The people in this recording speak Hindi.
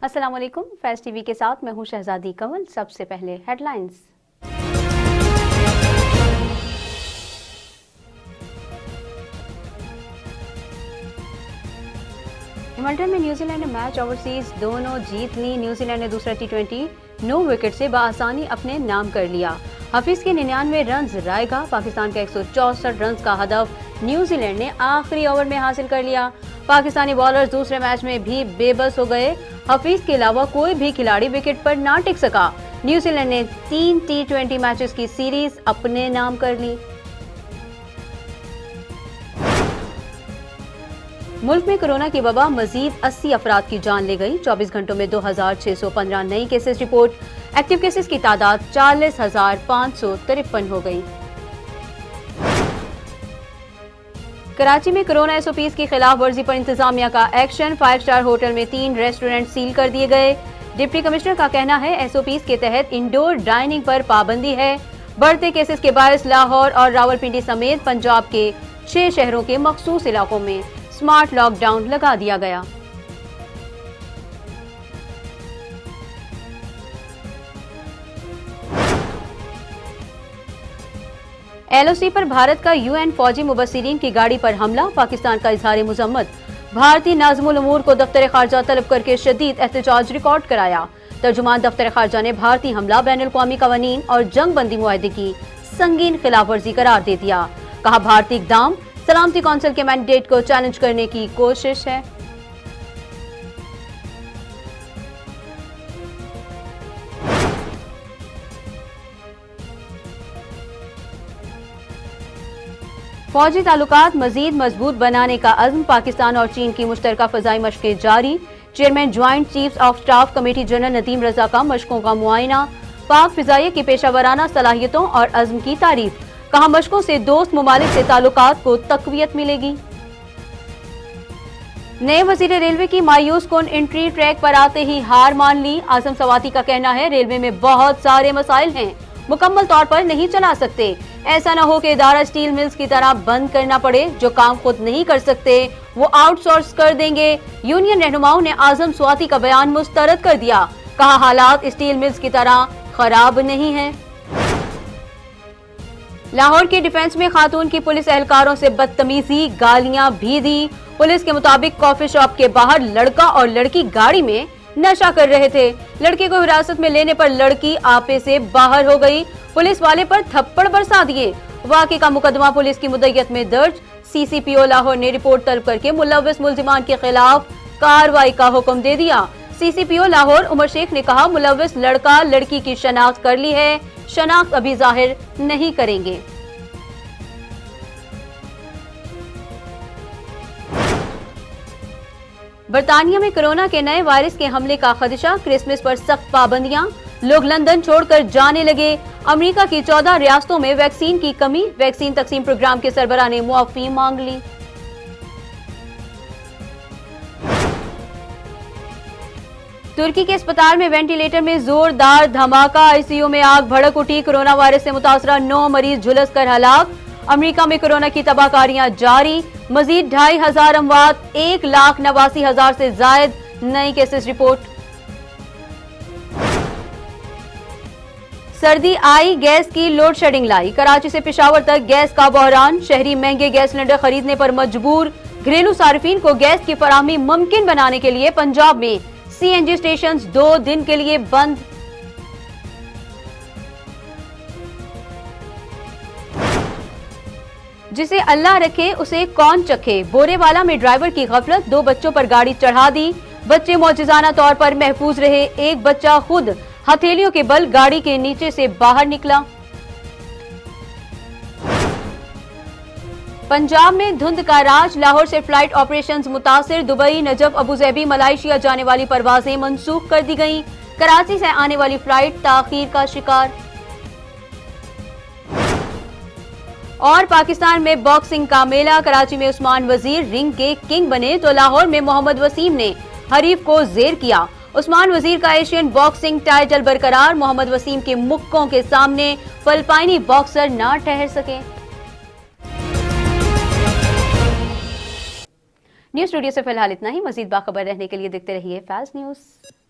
अस्सलाम वालेकुम। फैज़ टीवी के साथ मैं हूं शहजादी कमल। सबसे पहले हेडलाइंस। हिमाचल में न्यूजीलैंड ने मैच ओवरसीज दोनों जीत ली। न्यूजीलैंड ने दूसरा T20 9 विकेट से बआसानी अपने नाम कर लिया। हफीज के 99 रन रायगा। पाकिस्तान का 164 रन का हदफ न्यूजीलैंड ने आखिरी ओवर में हासिल कर लिया। पाकिस्तानी बॉलर्स दूसरे मैच में भी बेबस हो गए। हफीज के अलावा कोई भी खिलाड़ी विकेट पर ना टिक सका। न्यूजीलैंड ने 3 T20 मैचेस की सीरीज अपने नाम कर ली। मुल्क में कोरोना की वबा मजीद 80 अफराद की जान ले गई। 24 घंटों में 2615 नई केसेस रिपोर्ट। एक्टिव केसेस की तादाद 40,553 हो गई। कराची में कोरोना SOPs की खिलाफ वर्जी पर इंतजामिया का एक्शन। 5 स्टार होटल में 3 रेस्टोरेंट सील कर दिए गए। डिप्टी कमिश्नर का कहना है SOPs के तहत इंडोर डाइनिंग पर पाबंदी है। बढ़ते केसेस के बायस लाहौर और रावलपिंडी समेत पंजाब के 6 शहरों के मखसूस इलाकों में स्मार्ट लॉकडाउन लगा दिया गया। LOC पर भारत का UN फौजी मुबस्सिरीन की गाड़ी पर हमला। पाकिस्तान का इजहार मुजम्मत। भारतीय नाज़िमुल उमूर को दफ्तर खारजा तलब करके शदीद एहतजाज रिकॉर्ड कराया। तर्जुमान दफ्तर खारजा ने भारतीय हमला बैनुल अक़वामी कवानीन और जंग बंदी मुआहदे की संगीन खिलाफ वर्जी करार दे दिया। कहा भारतीय इक़दाम सलामती कौंसिल के मैंडेट को चैलेंज करने की कोशिश है। फौजी ताल्लुकात मजीद मजबूत बनाने का अज़्म। पाकिस्तान और चीन की मुश्तरका फ़ज़ाई मशक़ें जारी। Chairman joint chiefs of staff committee general Nadeem Raza का मशकों का मुआयना। पाक फ़िज़ाइया की पेशा सलाहियतों और अज़्म की तारीफ। कहा मशकों से दोस्त मुमालिक से ताल्लुकात को तक़वियत मिलेगी। नए वज़ीर रेलवे की मायूस कुन एंट्री ट्रैक पर आते ही हार मान ली। आज़म सवाती का कहना है रेलवे में बहुत सारे मसाइल हैं, मुकम्मल तौर पर नहीं चला सकते। ऐसा न हो कि इदारा स्टील मिल्स की तरह बंद करना पड़े। जो काम खुद नहीं कर सकते वो आउटसोर्स कर देंगे। यूनियन रहनुमाओं ने आज़म स्वाति का बयान मुस्तरद कर दिया। कहा हालात स्टील मिल्स की तरह खराब नहीं है। लाहौर की डिफेंस में खातून की पुलिस एहलकारों से बदतमीजी, गालियां भी दी। पुलिस के मुताबिक कॉफी शॉप के बाहर लड़का और लड़की गाड़ी में नशा कर रहे थे। लड़के को हिरासत में लेने पर लड़की आपे से बाहर हो गई। पुलिस वाले पर थप्पड़ बरसा दिए। वाक़े का मुकदमा पुलिस की मुद्दत में दर्ज। CCPO लाहौर ने रिपोर्ट तलब करके मुलव्विस मुल्जिमान के खिलाफ कार्रवाई का हुक्म दे दिया। CCPO लाहौर उमर शेख ने कहा मुलव्विस लड़का लड़की की शनाख्त कर ली है, शनाख्त अभी जाहिर नहीं करेंगे। बरतानिया में कोरोना के नए वायरस के हमले का खदशा। क्रिसमस पर सख्त पाबंदियां। लोग लंदन छोड़कर जाने लगे। अमेरिका की 14 रियासतों में वैक्सीन की कमी। वैक्सीन तकसीम प्रोग्राम के सरबराह ने मुआफी मांग ली। तुर्की के अस्पताल में वेंटिलेटर में जोरदार धमाका। ICU में आग भड़क उठी। कोरोना वायरस से मुतासरा 9 मरीज झुलस कर हलाक। अमेरिका में कोरोना की तबाहकारियां जारी। मजीद 2500 अमवात। 1,89,000 से जायद नई केसेस रिपोर्ट। सर्दी आई, गैस की लोड शेडिंग लाई। कराची से पेशावर तक गैस का बहरान। शहरी महंगे गैस सिलेंडर खरीदने पर मजबूर। घरेलू सार्फिन को गैस की फराहमी मुमकिन बनाने के लिए पंजाब में CNG स्टेशन 2 दिन के लिए बंद। जिसे अल्लाह रखे उसे कौन चखे। बोरेवाला में ड्राइवर की गफलत। 2 बच्चों पर गाड़ी चढ़ा दी। बच्चे मौजूजाना तौर पर महफूज रहे। एक बच्चा खुद हथेलियों के बल गाड़ी के नीचे से बाहर निकला। पंजाब में धुंध का राज। लाहौर से फ्लाइट ऑपरेशंस मुतासिर। दुबई, नजफ, अबूजैबी, मलाइशिया जाने वाली परवाजें मंसूख कर दी गईं। कराची से आने वाली फ्लाइट ताखीर का शिकार। और पाकिस्तान में बॉक्सिंग का मेला। कराची में उस्मान वजीर रिंग के किंग बने तो लाहौर में मोहम्मद वसीम ने हरीफ को जेर किया। उस्मान वजीर का एशियन बॉक्सिंग टाइटल बरकरार। मोहम्मद वसीम के मुक्कों के सामने फिलिपाइनी बॉक्सर ना ठहर सके। न्यूज़ स्टूडियो से फिलहाल इतना ही। मजीद बाखबर रहने के लिए देखते रहिए फैज़ न्यूज़।